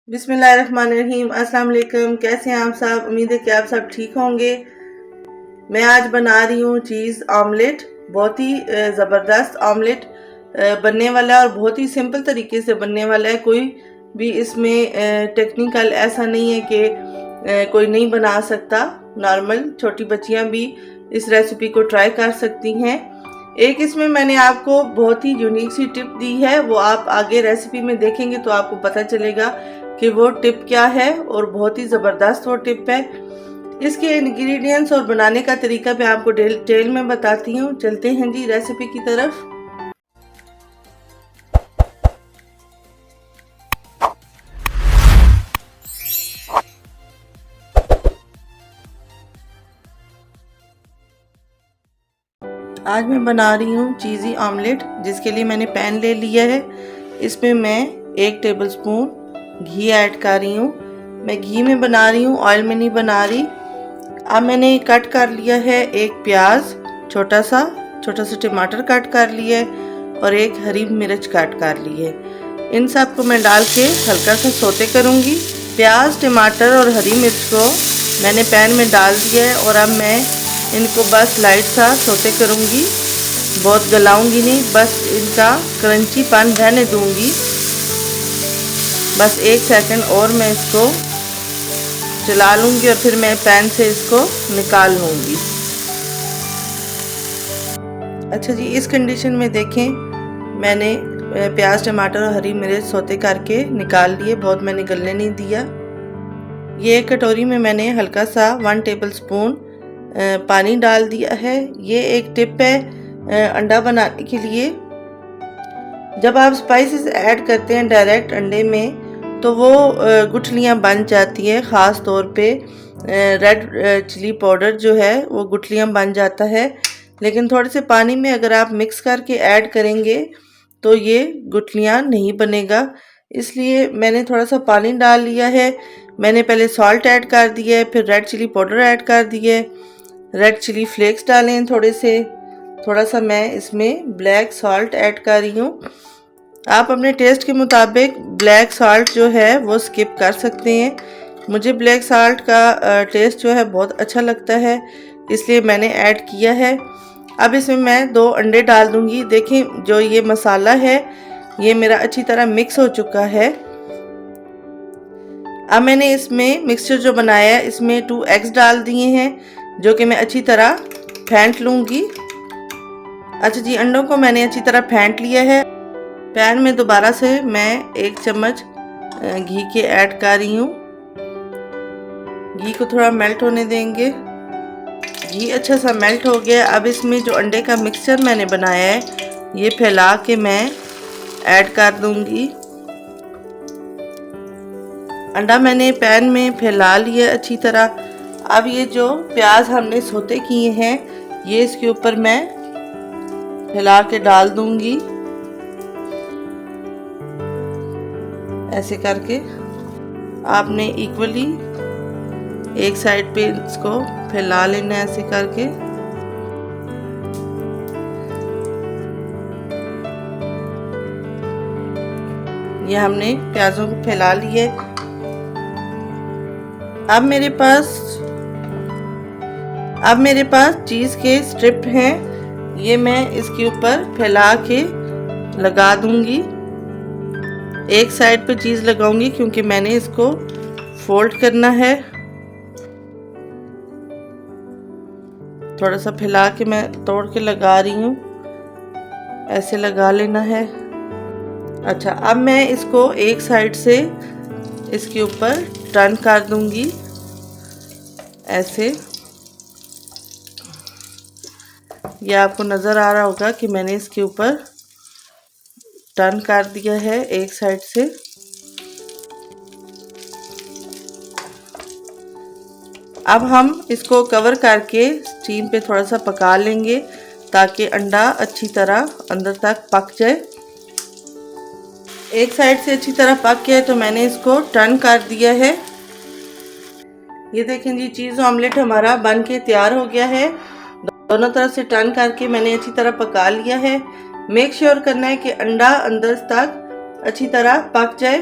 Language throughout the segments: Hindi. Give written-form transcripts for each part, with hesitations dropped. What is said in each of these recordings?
बिस्मिल्लाहिर्रहमानिर्रहीम। अस्सलाम वालेकुम। कैसे हैं आप सब? उम्मीद है कि आप सब ठीक होंगे। मैं आज बना रही हूँ चीज़ ऑमलेट। बहुत ही ज़बरदस्त ऑमलेट बनने वाला है और बहुत ही सिंपल तरीके से बनने वाला है। कोई भी इसमें टेक्निकल ऐसा नहीं है कि कोई नहीं बना सकता। नॉर्मल छोटी बच्चियाँ भी इस रेसिपी को ट्राई कर सकती हैं। एक इसमें मैंने आपको बहुत ही यूनिक सी टिप दी है, वो आप आगे रेसिपी में देखेंगे तो आपको पता चलेगा कि वो टिप क्या है और बहुत ही ज़बरदस्त वो टिप है। इसके इंग्रेडिएंट्स और बनाने का तरीका मैं आपको डिटेल में बताती हूँ। चलते हैं जी रेसिपी की तरफ। आज मैं बना रही हूँ चीज़ी ऑमलेट, जिसके लिए मैंने पैन ले लिया है। इसमें मैं 1 टेबलस्पून घी ऐड कर रही हूँ। मैं घी में बना रही हूँ, ऑयल में नहीं बना रही। अब मैंने कट कर लिया है 1 प्याज, छोटा सा टमाटर कट कर लिया है और 1 हरी मिर्च कट कर ली है। इन सब को मैं डाल के हल्का सा सोते करूँगी। प्याज, टमाटर और हरी मिर्च को मैंने पैन में डाल दिया है और अब मैं इनको बस लाइट सा सोते करूँगी। बहुत गलाऊंगी नहीं, बस इनका क्रंचीपन रहने दूंगी। बस 1 सेकंड और मैं इसको चला लूँगी और फिर मैं पैन से इसको निकाल लूँगी। अच्छा जी, इस कंडीशन में देखें मैंने प्याज, टमाटर और हरी मिर्च सोते करके निकाल लिए। बहुत मैंने गलने नहीं दिया। ये कटोरी में मैंने हल्का सा 1 टेबलस्पून पानी डाल दिया है। ये एक टिप है अंडा बनाने के लिए। जब आप स्पाइसेस ऐड करते हैं डायरेक्ट अंडे में तो वो गुठलियाँ बन जाती है। ख़ास तौर पे रेड चिली पाउडर जो है वो गुठलियाँ बन जाता है। लेकिन थोड़े से पानी में अगर आप मिक्स करके ऐड करेंगे तो ये गुठलियाँ नहीं बनेगा। इसलिए मैंने थोड़ा सा पानी डाल लिया है। मैंने पहले सॉल्ट ऐड कर दिया है, फिर रेड चिली पाउडर ऐड कर दिया है। रेड चिली फ्लेक्स डालें थोड़े से। थोड़ा सा मैं इसमें ब्लैक सॉल्ट ऐड कर रही हूँ। आप अपने टेस्ट के मुताबिक ब्लैक सॉल्ट जो है वो स्किप कर सकते हैं। मुझे ब्लैक सॉल्ट का टेस्ट जो है बहुत अच्छा लगता है, इसलिए मैंने ऐड किया है। अब इसमें मैं 2 अंडे डाल दूंगी। देखें जो ये मसाला है ये मेरा अच्छी तरह मिक्स हो चुका है। अब मैंने इसमें मिक्सचर जो बनाया है इसमें 2 एग्स डाल दिए हैं, जो कि मैं अच्छी तरह फेंट लूँगी। अच्छा जी, अंडों को मैंने अच्छी तरह फेंट लिया है। पैन में दोबारा से मैं 1 चम्मच घी के ऐड कर रही हूँ। घी को थोड़ा मेल्ट होने देंगे। घी अच्छा सा मेल्ट हो गया। अब इसमें जो अंडे का मिक्सचर मैंने बनाया है ये फैला के मैं ऐड कर दूँगी। अंडा मैंने पैन में फैला लिया अच्छी तरह। अब ये जो प्याज हमने सोते किए हैं ये इसके ऊपर मैं फैला के डाल दूंगी। ऐसे करके आपने इक्वली एक साइड पे इसको फैला लेना है, ऐसे करके। ये हमने प्याजों को फैला लिया। अब मेरे पास चीज़ के स्ट्रिप हैं। ये मैं इसके ऊपर फैला के लगा दूंगी। एक साइड पे चीज़ लगाऊंगी क्योंकि मैंने इसको फोल्ड करना है। थोड़ा सा फैला के मैं तोड़ के लगा रही हूँ। ऐसे लगा लेना है। अच्छा, अब मैं इसको एक साइड से इसके ऊपर टर्न कर दूंगी ऐसे। ये आपको नज़र आ रहा होगा कि मैंने इसके ऊपर टर्न कर दिया है एक साइड से। अब हम इसको कवर करके स्टीम पे थोड़ा सा पका लेंगे ताकि अंडा अच्छी तरह अंदर तक पक जाए। एक साइड से अच्छी तरह पक गया तो मैंने इसको टर्न कर दिया है। ये देखें जी, चीज़ ऑमलेट हमारा बन के तैयार हो गया है। दोनों तरफ से टर्न करके मैंने अच्छी तरह पका लिया है। मेक श्योर करना है कि अंडा अंदर तक अच्छी तरह पक जाए।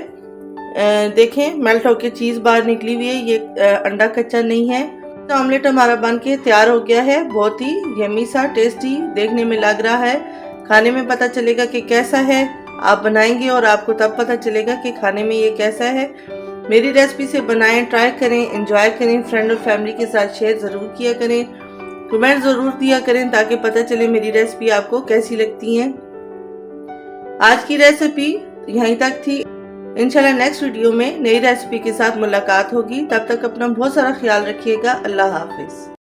देखें मेल्ट होके चीज़ बाहर निकली हुई है, ये अंडा कच्चा नहीं है। तो ऑमलेट हमारा बन के तैयार हो गया है, बहुत ही यमी सा टेस्टी देखने में लग रहा है। खाने में पता चलेगा कि कैसा है, आप बनाएंगे और आपको तब पता चलेगा कि खाने में ये कैसा है। मेरी रेसिपी से बनाएं, ट्राई करें, एंजॉय करें, फ्रेंड और फैमिली के साथ शेयर ज़रूर किया करें, कमेंट ज़रूर दिया करें ताकि पता चले मेरी रेसिपी आपको कैसी लगती हैं। आज की रेसिपी यहीं तक थी। इंशाल्लाह नेक्स्ट वीडियो में नई रेसिपी के साथ मुलाकात होगी। तब तक अपना बहुत सारा ख्याल रखिएगा। अल्लाह हाफिज़।